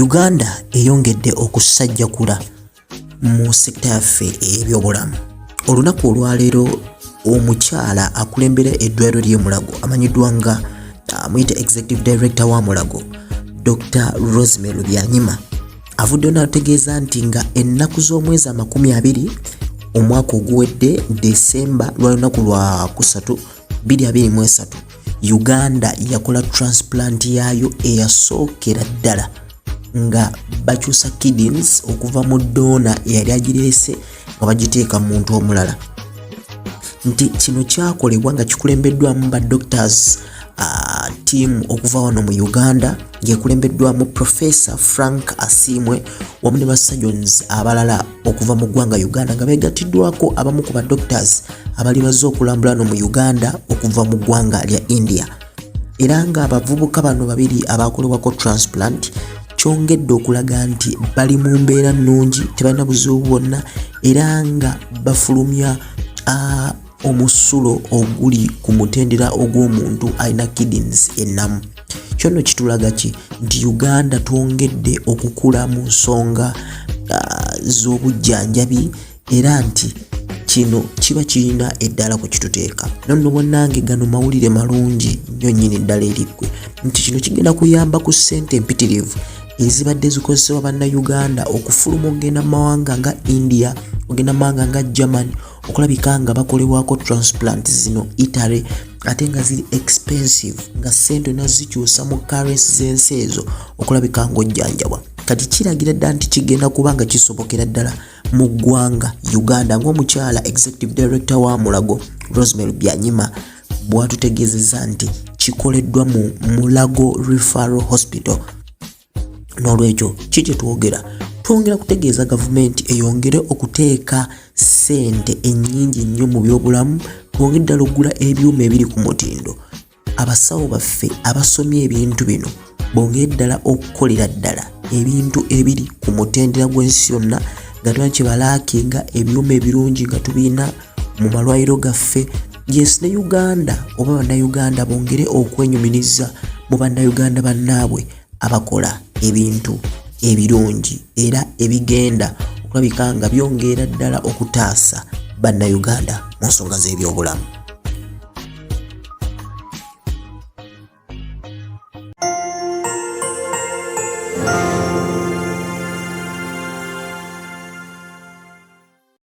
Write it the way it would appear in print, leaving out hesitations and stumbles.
Uganda eyongedde okusajjakula mu sekta yaffe ebyobulamu. Olunaku olwaleero omukyala akulembera eddwaliro ly'e Mulago amanyiddwa nga Muyite Executive Director wa Mulago, Dr. Rosemary Byanyima, avuddeyo n'ategeeza nti nga ennaku z'omwezi 20 omwaka oguwedde Desemba lwa lunaku lwa 2023 Uganda yakola transplant yaayo eyasookera ddala nga bakyusa kidneys okuva mu donor eyali agireese nga bagiteeka mu muntu omulala. Nti kino kyakolebwa nga kikulembeddwamu ba doctors team okuva wano mu Uganda ng'ekulembeddwamu Professor Frank Asimwe wamu ne ba surgeons abalala okuva mu ggwanga Uganda nga beegattiddwako abamu ku ba doctors abali bazze okulambula wano mu Uganda okuva mu ggwanga lya India. Era nga abavubuka bano babiri abakolebwako transplant kyongedde okulaga nti bali mu mbeera nnungi, tebalina buzibu bwonna era nga bafulumya omusulo oguli ku mutendera ogw'omuntu alina kidneys ennamu. Kyono kitulaga ki nti Uganda twongedde okukula mu nsonga z'obujjanjabi era nti kino kiba kirina eddala ku kituteeka. Nonno bonnange gano mawulire malungi nnyo nnyini ddala eriggwe nti kino kigenda kuyamba ku ssente empitirivu ezibadde zikozesebwa bannayuganda okufuluma okugenda mu mawanga nga India, okugenda mu mawanga nga Germany okulabika nga bakolebwako transplant zino Italy ate nga ziri expensive nga ssente nazikyusa mu currency z'ensi ezo okulabika ng'ojjanjabwa. Kati kiragira ddala nti kigenda kuba nga kisobokera ddala mu ggwanga Uganda ng'omukyala Executive Director wa Mulago Rosemary Byanyima bw'atutegeezezza nti kikoleddwa mu Mulago Referral Hospital. N'olwekyo kiki twogera kutegeeza gavumenti eyongere okuteeka ssente ennyingi nnyo mu byobulamu, twongere ddala okugula ebyuma ebiri ku mutindo. Abasawo baffe abasomye ebintu bino bongere ddala okukolera ddala ebintu ebiri ku mutendera gw'ensi yonna nga tuna kibalakinga ebyuma ebirungi nga tubiina mu malwaliro gaffe. Yes, ne Uganda oba bannayuganda bongere okwenyumiriza mu bannayuganda bannaabwe abakola ebintu ebirungi era ebigenda okulabika nga byongera ddala okutaasa bannayuganda mu nsonga z'ebyobulamu.